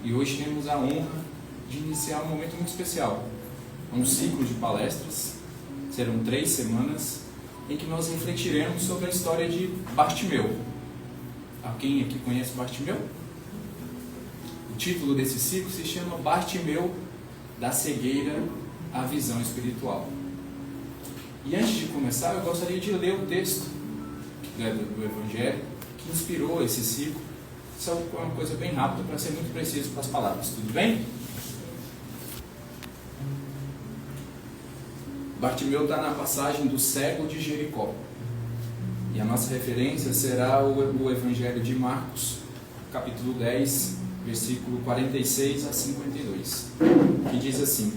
E hoje temos a honra de iniciar um momento muito especial. Um ciclo de palestras, serão 3 semanas, em que nós refletiremos sobre a história de Bartimeu. Alguém aqui conhece Bartimeu? O título desse ciclo se chama Bartimeu, da cegueira à visão espiritual. E antes de começar, eu gostaria de ler o texto do Evangelho que inspirou esse ciclo. Isso é uma coisa bem rápida para ser muito preciso com as palavras, tudo bem? Bartimeu está na passagem do cego de Jericó. E a nossa referência será o Evangelho de Marcos, capítulo 10, versículo 46 a 52, que diz assim: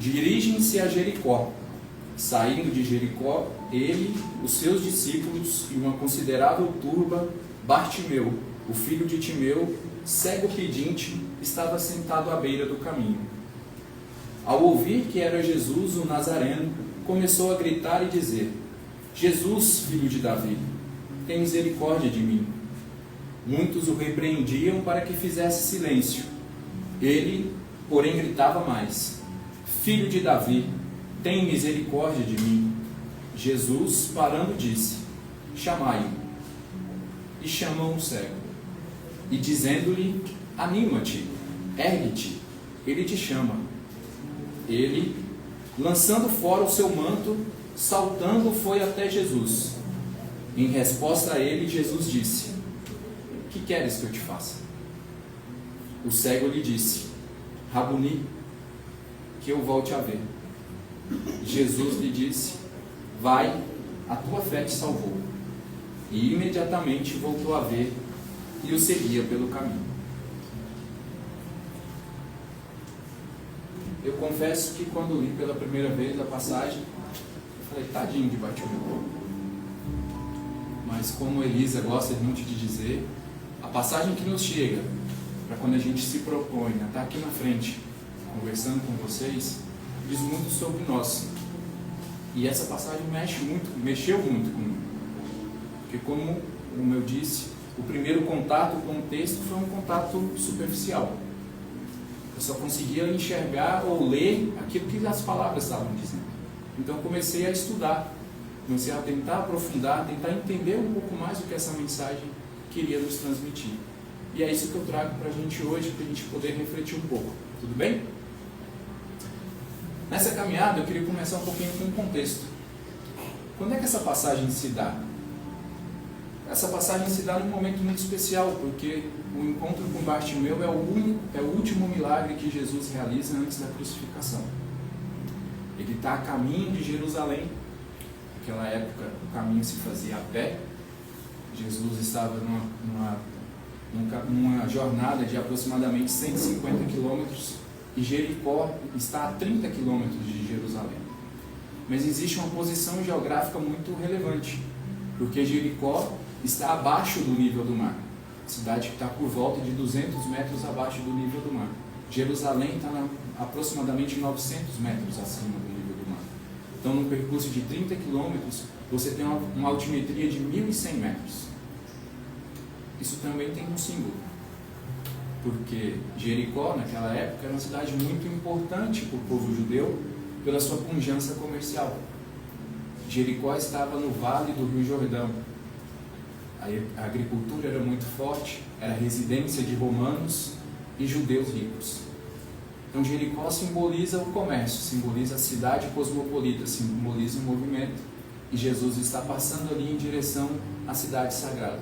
Dirigem-se a Jericó. Saindo de Jericó, ele, os seus discípulos e uma considerável turba, Bartimeu, o filho de Timeu, cego pedinte, estava sentado à beira do caminho. Ao ouvir que era Jesus, o Nazareno, começou a gritar e dizer: Jesus, filho de Davi, tem misericórdia de mim. Muitos o repreendiam para que fizesse silêncio. Ele, porém, gritava mais: Filho de Davi, tem misericórdia de mim. Jesus, parando, disse: Chamai-o. E chamam o cego. E dizendo-lhe: Anima-te, ergue-te, ele te chama. Ele, lançando fora o seu manto, saltando, foi até Jesus. Em resposta a ele, Jesus disse: Que queres que eu te faça? O cego lhe disse: Rabuni, que eu volte a ver. Jesus lhe disse: Vai, a tua fé te salvou. E imediatamente voltou a ver e o seguia pelo caminho. Eu confesso que quando li pela primeira vez a passagem, eu falei: tadinho de Bartimeu. Mas como Elisa gosta muito de dizer, a passagem que nos chega, para quando a gente se propõe a estar aqui na frente, conversando com vocês, diz muito sobre nós. E essa passagem mexeu muito comigo. Porque como eu disse, o primeiro contato com o texto foi um contato superficial. Eu só conseguia enxergar ou ler aquilo que as palavras estavam dizendo. Então comecei a estudar, comecei a tentar aprofundar, tentar entender um pouco mais o que essa mensagem queria nos transmitir. E é isso que eu trago para a gente hoje, para a gente poder refletir um pouco. Tudo bem? Nessa caminhada eu queria começar um pouquinho com o contexto. Quando é que essa passagem se dá? Essa passagem se dá num momento muito especial, porque o encontro com Bartimeu é o último milagre que Jesus realiza antes da crucificação. Ele está a caminho de Jerusalém. Naquela época o caminho se fazia a pé. Jesus estava numa jornada de aproximadamente 150 quilômetros e Jericó está a 30 quilômetros de Jerusalém. Mas existe uma posição geográfica muito relevante, porque Jericó está abaixo do nível do mar. A cidade que está por volta de 200 metros abaixo do nível do mar. Jerusalém está aproximadamente 900 metros acima do nível do mar. Então, num percurso de 30 quilômetros, você tem uma altimetria de 1.100 metros. Isso também tem um símbolo, porque Jericó, naquela época, era uma cidade muito importante para o povo judeu pela sua pujança comercial. Jericó estava no vale do Rio Jordão. A agricultura era muito forte, era residência de romanos e judeus ricos. Então Jericó simboliza o comércio, simboliza a cidade cosmopolita, simboliza o movimento. E Jesus está passando ali em direção à cidade sagrada.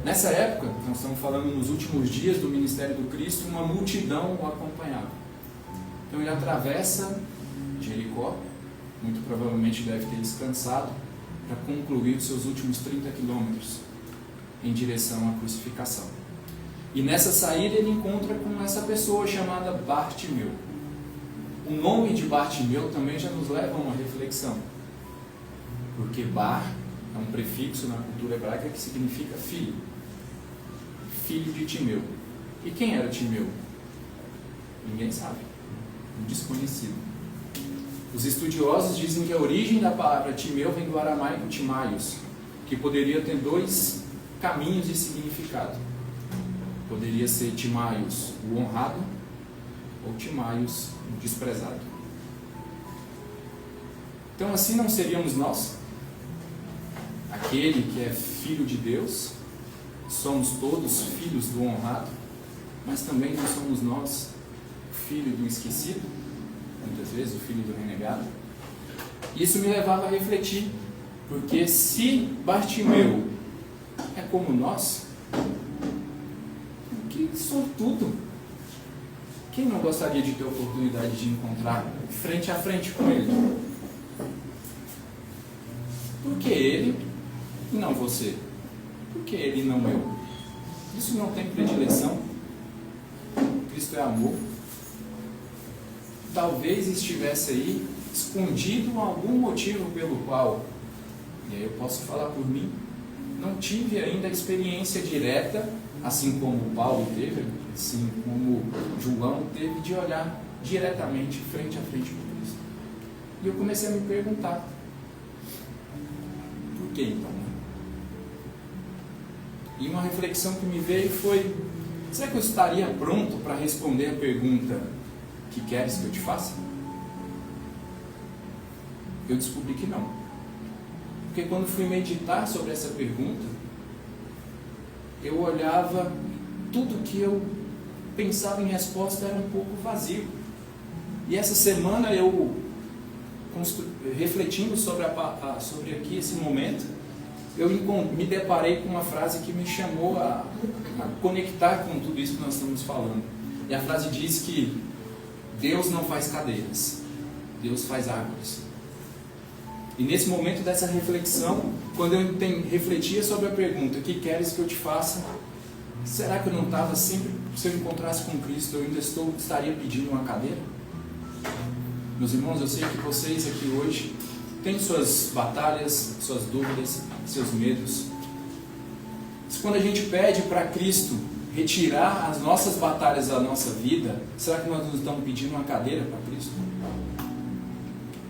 Nessa época, nós estamos falando nos últimos dias do ministério do Cristo, uma multidão o acompanhava. Então ele atravessa Jericó, muito provavelmente deve ter descansado, para concluir os seus últimos 30 quilômetros em direção à crucificação. E nessa saída ele encontra com essa pessoa chamada Bartimeu. O nome de Bartimeu também já nos leva a uma reflexão, porque Bar é um prefixo na cultura hebraica que significa filho, filho de Timeu. E quem era Timeu? Ninguém sabe, um desconhecido. Os estudiosos dizem que a origem da palavra Timeu vem do aramaico Timaios, que poderia ter 2 caminhos de significado. Poderia ser Timaios, o honrado, ou Timaios, o desprezado. Então assim não seríamos nós? Aquele que é filho de Deus, somos todos filhos do honrado, mas também não somos nós filho do esquecido, muitas vezes o filho do renegado. Isso me levava a refletir, porque se Bartimeu é como nós, que sortudo! Quem não gostaria de ter a oportunidade de encontrar frente a frente com ele? Por que ele e não você? Por que ele e não eu? Isso não tem predileção? Cristo é amor. Talvez estivesse aí escondido algum motivo pelo qual, e aí eu posso falar por mim, não tive ainda a experiência direta, assim como Paulo teve, assim como João teve, de olhar diretamente, frente a frente com Cristo. E eu comecei a me perguntar, por que então? E uma reflexão que me veio foi, será que eu estaria pronto para responder a pergunta, que queres que eu te faça? Eu descobri que não. Porque quando fui meditar sobre essa pergunta, eu olhava, tudo que eu pensava em resposta era um pouco vazio. E essa semana eu, refletindo sobre aqui esse momento, eu me deparei com uma frase que me chamou a conectar com tudo isso que nós estamos falando. E a frase diz que Deus não faz cadeiras, Deus faz árvores. E nesse momento dessa reflexão, quando eu refletia sobre a pergunta, o que queres que eu te faça? Será que eu não estava sempre, se eu encontrasse com Cristo, eu ainda estaria pedindo uma cadeira? Meus irmãos, eu sei que vocês aqui hoje têm suas batalhas, suas dúvidas, seus medos. Mas quando a gente pede para Cristo retirar as nossas batalhas da nossa vida, será que nós não estamos pedindo uma cadeira para Cristo?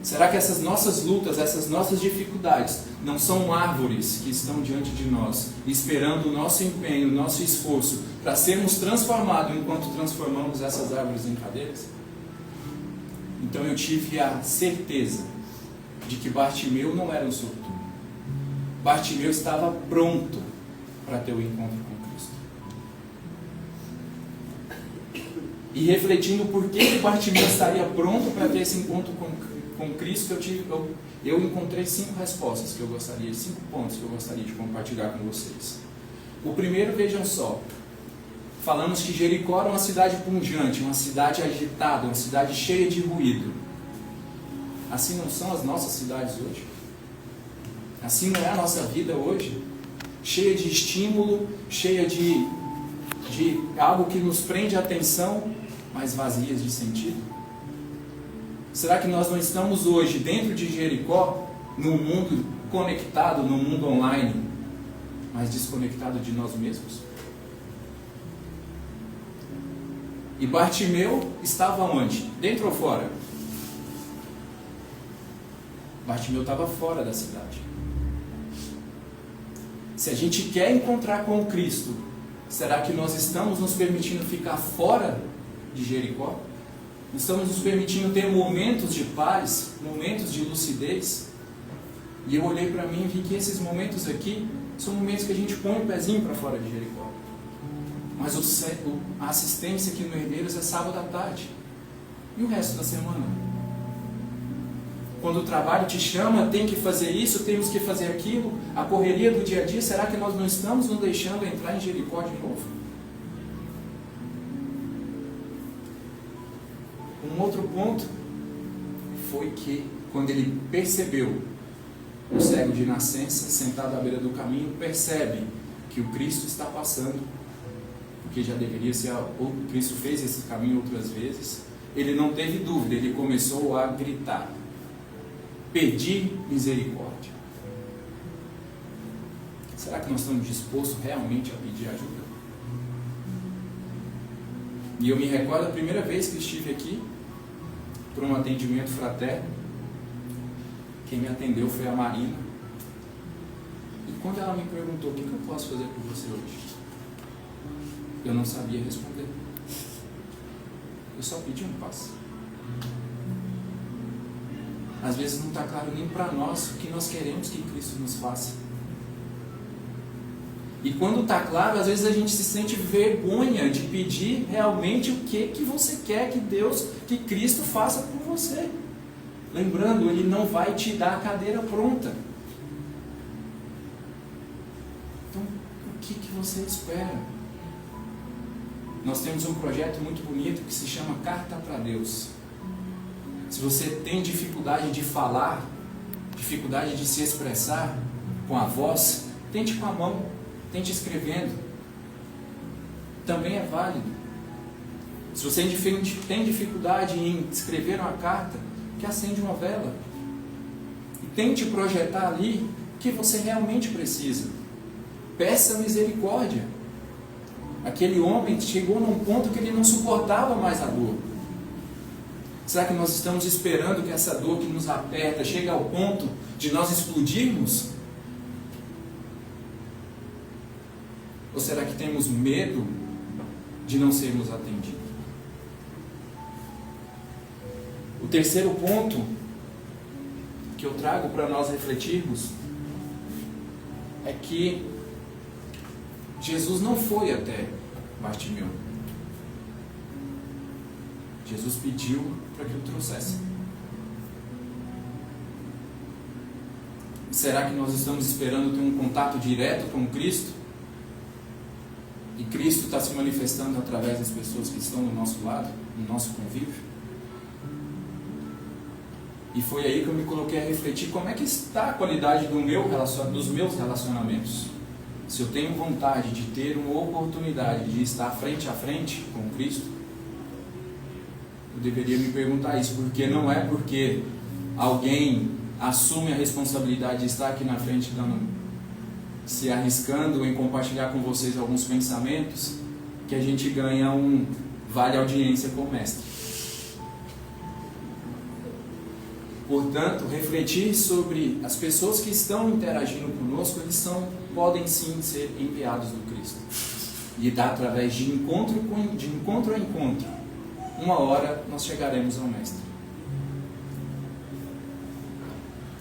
Será que essas nossas lutas, essas nossas dificuldades não são árvores que estão diante de nós, esperando o nosso empenho, o nosso esforço para sermos transformados enquanto transformamos essas árvores em cadeiras? Então eu tive a certeza de que Bartimeu não era um sortudo. Bartimeu estava pronto para ter o encontro com Cristo. E refletindo por que Bartimeu estaria pronto para ter esse encontro com Cristo, eu encontrei 5 respostas que eu gostaria, 5 pontos que eu gostaria de compartilhar com vocês. O primeiro, vejam só, falamos que Jericó era uma cidade pungente, uma cidade agitada, uma cidade cheia de ruído. Assim não são as nossas cidades hoje? Assim não é a nossa vida hoje? Cheia de estímulo, cheia de algo que nos prende a atenção, mas vazias de sentido? Será que nós não estamos hoje dentro de Jericó, num mundo conectado, num mundo online, mas desconectado de nós mesmos? E Bartimeu estava onde? Dentro ou fora? Bartimeu estava fora da cidade. Se a gente quer encontrar com Cristo, será que nós estamos nos permitindo ficar fora de Jericó? Estamos nos permitindo ter momentos de paz, momentos de lucidez? E eu olhei para mim e vi que esses momentos aqui são momentos que a gente põe o pezinho para fora de Jericó. Mas a assistência aqui no Herdeiros é sábado à tarde. E o resto da semana? Quando o trabalho te chama, tem que fazer isso, temos que fazer aquilo, a correria do dia a dia, será que nós não estamos nos deixando entrar em Jericó de novo? Um outro ponto foi que, quando ele percebeu o cego de nascença, sentado à beira do caminho, percebe que o Cristo está passando, porque já deveria ser, o Cristo fez esse caminho outras vezes, ele não teve dúvida, ele começou a gritar: pedir misericórdia. Será que nós estamos dispostos realmente a pedir ajuda? E eu me recordo a primeira vez que estive aqui, por um atendimento fraterno, quem me atendeu foi a Marina. E quando ela me perguntou: o que eu posso fazer por você hoje? Eu não sabia responder. Eu só pedi um passe. Às vezes não está claro nem para nós o que nós queremos que Cristo nos faça. E quando está claro, às vezes a gente se sente vergonha de pedir realmente o que você quer que Deus, que Cristo faça por você. Lembrando, Ele não vai te dar a cadeira pronta. Então, o que você espera? Nós temos um projeto muito bonito que se chama Carta para Deus. Se você tem dificuldade de falar, dificuldade de se expressar com a voz, tente com a mão, tente escrevendo. Também é válido. Se você tem dificuldade em escrever uma carta, que acende uma vela. E tente projetar ali o que você realmente precisa. Peça misericórdia. Aquele homem chegou num ponto que ele não suportava mais a dor. Será que nós estamos esperando que essa dor que nos aperta chegue ao ponto de nós explodirmos? Ou será que temos medo de não sermos atendidos? O terceiro ponto que eu trago para nós refletirmos é que Jesus não foi até Bartimeu. Jesus pediu para que o trouxesse. Será que nós estamos esperando ter um contato direto com Cristo? E Cristo está se manifestando através das pessoas que estão do nosso lado, no nosso convívio? E foi aí que eu me coloquei a refletir como é que está a qualidade dos meus relacionamentos. Se eu tenho vontade de ter uma oportunidade de estar frente a frente com Cristo, eu deveria me perguntar isso, porque não é porque alguém assume a responsabilidade de estar aqui na frente, se arriscando em compartilhar com vocês alguns pensamentos, que a gente ganha um vale audiência com o mestre. Portanto, refletir sobre as pessoas que estão interagindo conosco, eles podem sim ser enviados do Cristo. E dá através de encontro a encontro. Uma hora nós chegaremos ao Mestre.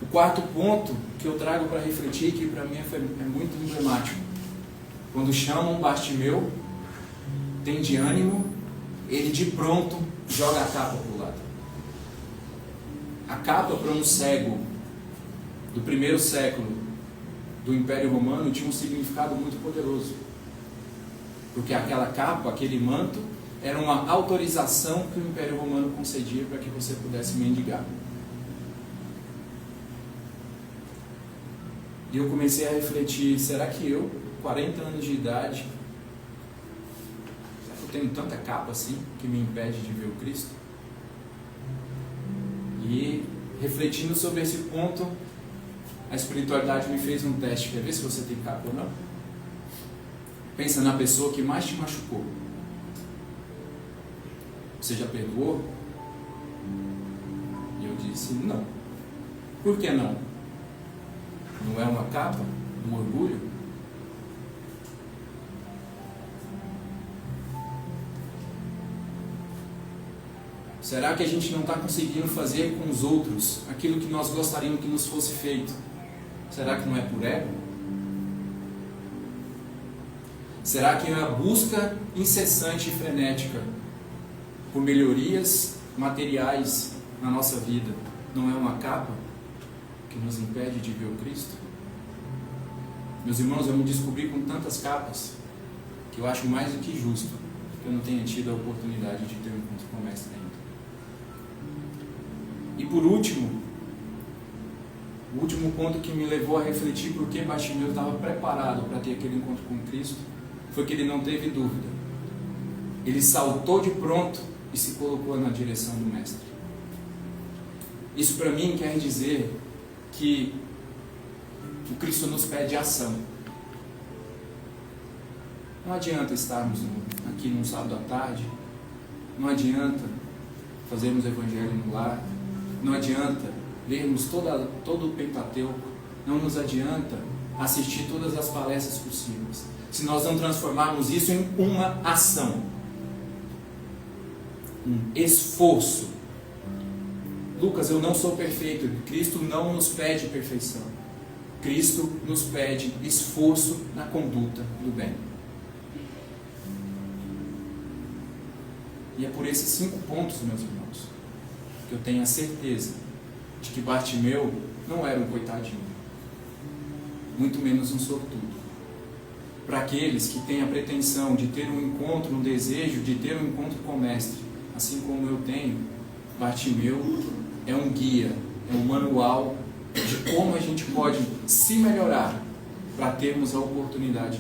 O quarto ponto que eu trago para refletir, que para mim é muito emblemático. Quando chamam Bartimeu, tem de ânimo, ele de pronto joga a capa para o lado. A capa para um cego do primeiro século do Império Romano tinha um significado muito poderoso. Porque aquela capa, aquele manto, era uma autorização que o Império Romano concedia para que você pudesse mendigar. E eu comecei a refletir, será que eu, 40 anos de idade, será que eu tenho tanta capa assim que me impede de ver o Cristo? E refletindo sobre esse ponto, a espiritualidade me fez um teste. Quer ver se você tem capa ou não? Pensa na pessoa que mais te machucou. Você já perdoou? E eu disse, não. Por que não? Não é uma capa do orgulho? Será que a gente não está conseguindo fazer com os outros aquilo que nós gostaríamos que nos fosse feito? Será que não é por ego? Será que a busca incessante e frenética por melhorias materiais na nossa vida não é uma capa que nos impede de ver o Cristo? Meus irmãos, eu me descobri com tantas capas que eu acho mais do que justo que eu não tenha tido a oportunidade de ter um encontro com o Mestre ainda. E por último, o último ponto que me levou a refletir por que Bartimeu estava preparado para ter aquele encontro com Cristo, foi que ele não teve dúvida. Ele saltou de pronto e se colocou na direção do Mestre. Isso para mim quer dizer que o Cristo nos pede ação. Não adianta estarmos aqui num sábado à tarde, não adianta fazermos evangelho no lar, não adianta lermos todo o Pentateuco, não nos adianta assistir todas as palestras possíveis. se nós não transformarmos isso em uma ação, um esforço. Lucas, eu não sou perfeito. Cristo não nos pede perfeição. Cristo nos pede esforço na conduta do bem. E é por esses 5 pontos, meus irmãos, que eu tenho a certeza de que Bartimeu não era um coitadinho, muito menos um sortudo. Para aqueles que têm a pretensão de ter um encontro, um desejo de ter um encontro com o Mestre, assim como eu tenho, Bartimeu é um guia, é um manual de como a gente pode se melhorar para termos a oportunidade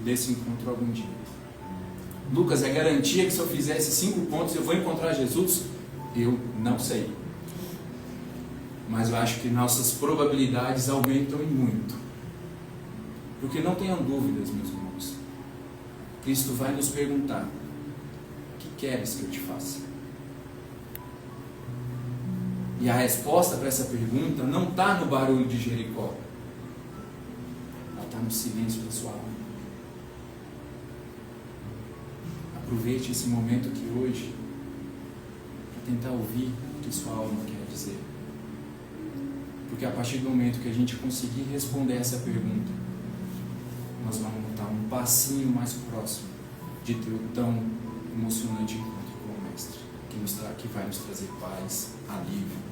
desse encontro algum dia. Lucas, é garantia que se eu fizer esses 5 pontos eu vou encontrar Jesus? Eu não sei. Mas eu acho que nossas probabilidades aumentam muito. Porque não tenham dúvidas, meus irmãos. Cristo vai nos perguntar: o que queres que eu te faça? E a resposta para essa pergunta não está no barulho de Jericó. Ela está no silêncio da sua alma. Aproveite esse momento aqui hoje para tentar ouvir o que sua alma quer dizer. Porque a partir do momento que a gente conseguir responder essa pergunta, nós vamos estar um passinho mais próximo de ter o tão emocionante encontro com o Mestre, que vai nos trazer paz, alívio.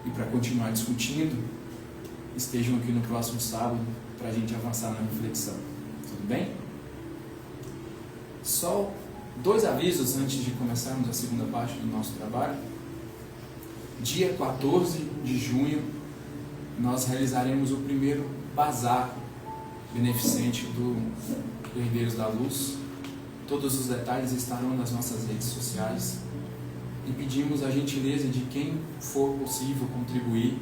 E para continuar discutindo, estejam aqui no próximo sábado para a gente avançar na reflexão. Tudo bem? Só 2 avisos antes de começarmos a segunda parte do nosso trabalho. Dia 14 de junho, nós realizaremos o primeiro bazar beneficente do Herdeiros da Luz. Todos os detalhes estarão nas nossas redes sociais. E pedimos a gentileza de quem for possível contribuir.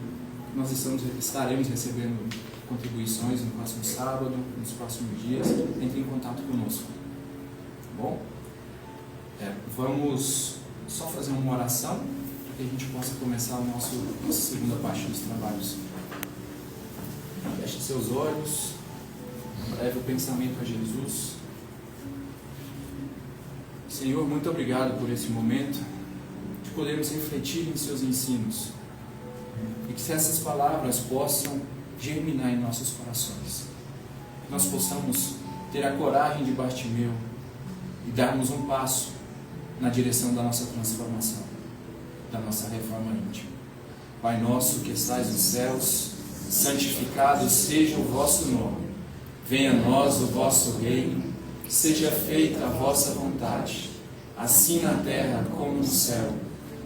Nós estaremos recebendo contribuições no próximo sábado, nos próximos dias. Entre em contato conosco. Tá bom? Vamos só fazer uma oração para que a gente possa começar a nossa segunda parte dos trabalhos. Feche seus olhos, leve o pensamento a Jesus. Senhor, muito obrigado por esse momento de podermos refletir em seus ensinos e que se essas palavras possam germinar em nossos corações, nós possamos ter a coragem de Bartimeu e darmos um passo na direção da nossa transformação, da nossa reforma íntima. Pai nosso que estais nos céus, santificado seja o vosso nome. Venha a nós o vosso reino. Seja feita a vossa vontade, assim na terra como no céu.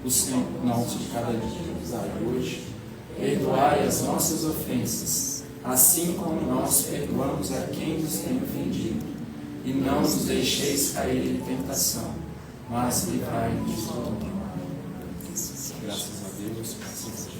O Senhor nosso de cada dia nos dai hoje. Perdoai as nossas ofensas, assim como nós perdoamos a quem nos tem ofendido. E não nos deixeis cair em tentação, mas livrai-nos de todo mal. Graças a Deus, assim seja.